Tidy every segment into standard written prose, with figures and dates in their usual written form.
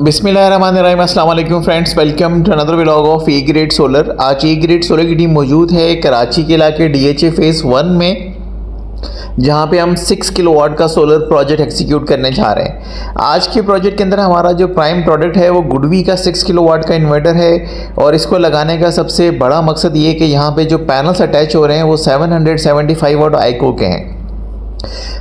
बिस्मिल्लाहिर्रहमानिर्रहीम, अस्सलाम वालेकुम friends, welcome to another vlog of A Grade Solar. आज ए ग्रेड सोलर की टीम मौजूद है कराची के इलाके DHA फेज़ 1 में, जहाँ पे हम 6 किलोवाट का सोलर प्रोजेक्ट एग्जीक्यूट करने जा रहे हैं। आज के प्रोजेक्ट के अंदर हमारा जो प्राइम प्रोडक्ट है वो गुडवी का 6 किलोवाट का इन्वर्टर है, और इसको लगाने का सबसे बड़ा मकसद ये कि यहाँ पे जो पैनल्स अटैच हो रहे हैं वो 775 वाट आइको के हैं।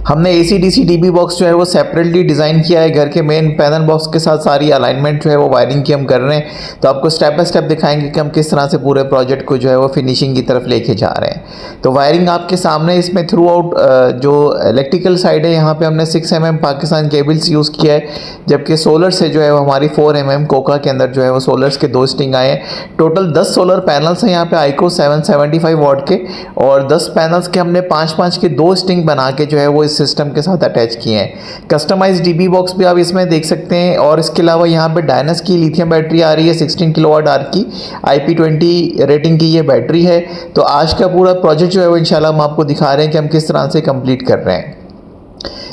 हमने AC/DC DB बॉक्स जो है वो सेपरेटली डिज़ाइन किया है। घर के मेन पैनल बॉक्स के साथ सारी अलाइनमेंट जो है वो वायरिंग की हम कर रहे हैं, तो आपको स्टेप बाय स्टेप दिखाएंगे कि हम किस तरह से पूरे प्रोजेक्ट को जो है वो फिनिशिंग की तरफ लेके जा रहे हैं। तो वायरिंग आपके सामने, इसमें थ्रू आउट जो इलेक्ट्रिकल साइड है यहाँ पे हमने 6 mm पाकिस्तान केबल्स यूज़ किया है, जबकि सोलर से जो है वो हमारी 4 mm कोका के अंदर जो है वो सोलर्स के 2 स्टिंग आए हैं। टोटल 10 सोलर पैनल्स हैं यहाँ पे आइको 775 वाट के, और 10 पैनल्स के हमने 5-5 के 2 स्टिंग बना के जो है वो इस सिस्टम के साथ अटैच किए हैं। कस्टमाइज DB बॉक्स भी आप इसमें देख सकते हैं, और इसके अलावा यहाँ पे डायनस की लिथियम बैटरी आ रही है 16 किलोवाट आवर की, IP20 रेटिंग की ये बैटरी है। तो आज का पूरा प्रोजेक्ट जो है वो इंशाल्लाह हम आपको दिखा रहे हैं कि हम किस तरह से कंप्लीट कर रहे हैं।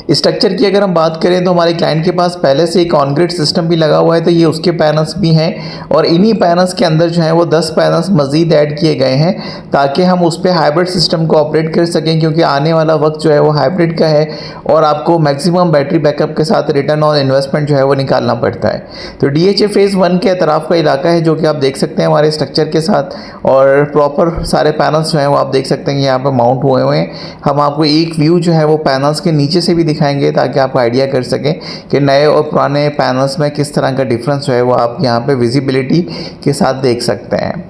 स्ट्रक्चर की अगर हम बात करें तो हमारे क्लाइंट के पास पहले से एक ऑन ग्रिड सिस्टम भी लगा हुआ है, तो ये उसके पैनल्स भी हैं, और इन्हीं पैनल्स के अंदर जो है वो 10 पैनल्स मज़ीद ऐड किए गए हैं ताकि हम उस पर हाइब्रिड सिस्टम को ऑपरेट कर सकें, क्योंकि आने वाला वक्त जो है वो हाइब्रिड का है और आपको मैक्सिमम बैटरी बैकअप के साथ रिटर्न ऑन इन्वेस्टमेंट जो है वो निकालना पड़ता है। तो DHA फेज़ 1 के अतराफ़ का इलाका है, जो कि आप देख सकते हैं हमारे स्ट्रक्चर के साथ, और प्रॉपर सारे पैनल्स जो हैं वो आप देख सकते हैं यहाँ पर माउंट हुए हुए हैं। हम आपको एक व्यू जो है वो पैनल्स के नीचे से भी दिखाएंगे ताकि आप आइडिया कर सकें कि नए और पुराने पैनल्स में किस तरह का डिफरेंस जो है वो आप यहाँ पे विजिबिलिटी के साथ देख सकते हैं।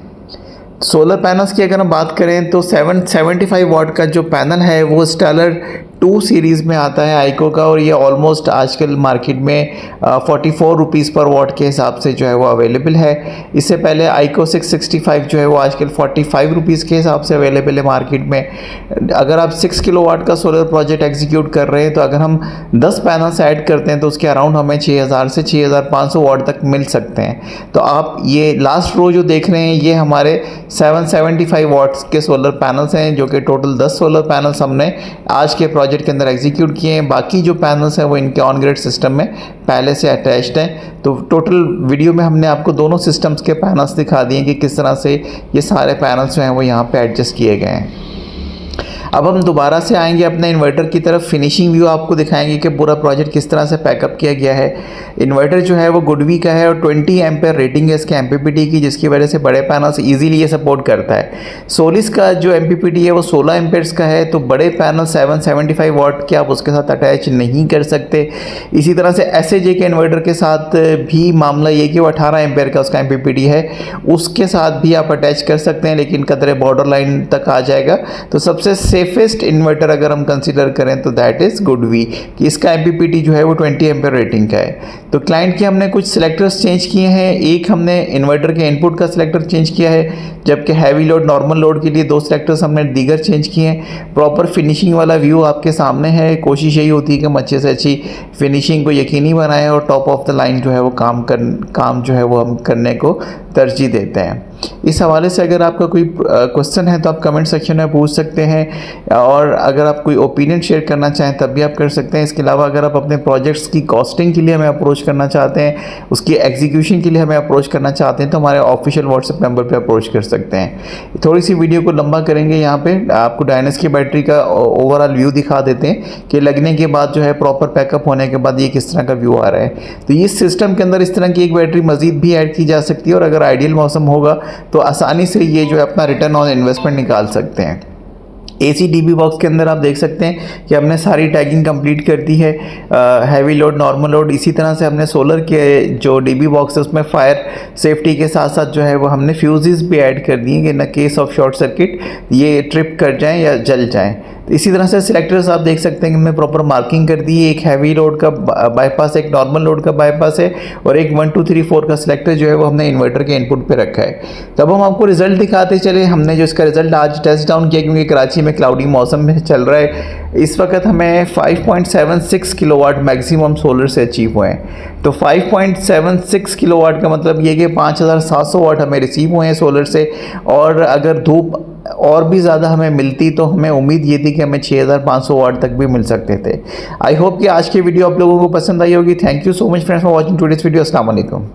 सोलर पैनल्स की अगर हम बात करें तो 775 वाट का जो पैनल है वो स्टालर 2 सीरीज़ में आता है आइको का, और ये ऑलमोस्ट आजकल मार्केट में 44 रुपीज़ पर वाट के हिसाब से जो है वो अवेलेबल है। इससे पहले आइको 665 जो है वो आजकल 45 रुपीज़ के हिसाब से अवेलेबल है मार्केट में। अगर आप 6 किलोवाट का सोलर प्रोजेक्ट एग्जीक्यूट कर रहे हैं तो अगर हम 10 पैनल्स ऐड करते हैं तो उसके अराउंड हमें 6000 से 6500 वाट तक मिल सकते हैं। तो आप ये लास्ट रो जो देख रहे हैं ये हमारे 775 वाट्स के सोलर पैनल्स हैं, जो कि टोटल 10 सोलर पैनल्स हमने आज के प्रोजेक्ट के अंदर एग्जीक्यूट किए हैं। बाकी जो पैनल्स हैं वो इनके ऑन ग्रिड सिस्टम में पहले से अटैच्ड हैं। तो टोटल वीडियो में हमने आपको दोनों सिस्टम्स के पैनल्स दिखा दिए कि किस तरह से ये सारे पैनल्स जो हैं वो यहाँ पे एडजस्ट किए गए हैं। अब हम दोबारा से आएंगे अपने इन्वर्टर की तरफ, फिनिशिंग व्यू आपको दिखाएंगे कि पूरा प्रोजेक्ट किस तरह से पैकअप किया गया है। इन्वर्टर जो है वो गुडवी का है और 20 एम्पेयर रेटिंग है इसके MPPT की, जिसकी वजह से बड़े पैनल्स इजीली ये सपोर्ट करता है। सोलिस का जो MPPT है वो 16 एम्पेयर्स का है, तो बड़े पैनल 775 वाट के आप उसके साथ अटैच नहीं कर सकते। इसी तरह से SAJ के इन्वर्टर के साथ भी मामला ये कि वो 18 एम्पेयर का उसका MPPT है, उसके साथ भी आप अटैच कर सकते हैं, लेकिन कदरे बॉर्डर लाइन तक आ जाएगा। तो सबसे सेफेस्ट इन्वर्टर अगर हम कंसीडर करें तो दैट इज़ गुडवी, कि इसका MPPT जो है वो 20 एम्पेयर रेटिंग का है। तो क्लाइंट के हमने कुछ सिलेक्टर्स चेंज किए हैं। एक हमने इन्वर्टर के इनपुट का सिलेक्टर चेंज किया है, जबकि हैवी लोड नॉर्मल लोड के लिए 2 सिलेक्टर्स हमने दीगर चेंज किए हैं। प्रॉपर फिनिशिंग वाला व्यू आपके सामने है। कोशिश यही होती है कि हम अच्छे से अच्छी फिनिशिंग को यकीनी बनाएं और टॉप ऑफ द लाइन जो है वो काम जो है वो हम करने को तरजीह देते हैं। इस हवाले से अगर आपका कोई क्वेश्चन है तो आप कमेंट सेक्शन में पूछ सकते हैं, और अगर आप कोई ओपिनियन शेयर करना चाहें तब भी आप कर सकते हैं। इसके अलावा अगर आप अपने प्रोजेक्ट्स की कॉस्टिंग के लिए हमें अप्रोच करना चाहते हैं, उसकी एग्जीक्यूशन के लिए हमें अप्रोच करना चाहते हैं, तो हमारे ऑफिशियल व्हाट्सएप नंबर पर अप्रोच कर सकते हैं। थोड़ी सी वीडियो को लंबा करेंगे, यहाँ पे आपको डायनस की बैटरी का ओवरऑल व्यू दिखा देते हैं कि लगने के बाद जो है प्रॉपर पैकअप होने के बाद ये किस तरह का व्यू आ रहा है। तो इस सिस्टम के अंदर इस तरह की एक बैटरी मज़ीद भी ऐड की जा सकती है, और अगर आइडियल मौसम होगा तो आसानी से ये जो है अपना रिटर्न ऑन इन्वेस्टमेंट निकाल सकते हैं। AC/DB बॉक्स के अंदर आप देख सकते हैं कि हमने सारी टैगिंग कंप्लीट कर दी है, हैवी लोड नॉर्मल लोड। इसी तरह से हमने सोलर के जो DB बॉक्स है उसमें फायर सेफ्टी के साथ साथ जो है वो हमने फ्यूजेस भी ऐड कर दिए कि न केस ऑफ शॉर्ट सर्किट ये ट्रिप कर जाएं या जल जाएं। तो इसी तरह से सिलेक्टर्स आप देख सकते हैं कि हमने प्रॉपर मार्किंग कर दी है। एक हैवी लोड का बाईपास, एक नॉर्मल लोड का बाईपास है, और एक 1 2 3 4 का सिलेक्टर जो है वो हमने इन्वर्टर के इनपुट पे रखा है। तब हम आपको रिजल्ट दिखाते चले। हमने जो इसका रिजल्ट आज टेस्ट डाउन किया, क्योंकि कराची में क्लाउडी मौसम में चल रहा है, इस वक्त हमें 5.76 किलोवाट मैक्सिमम सोलर से अचीव हुए हैं। तो 5.76 किलोवाट का मतलब ये कि 5700 वाट हमें रिसीव हुए हैं सोलर से, और अगर धूप और भी ज़्यादा हमें मिलती तो हमें उम्मीद ये थी कि हमें 6500 वाट तक भी मिल सकते थे। आई होप कि आज की वीडियो आप लोगों को पसंद आई होगी। Thank you so much friends for watching today's video. अस्सलाम वालेकुम।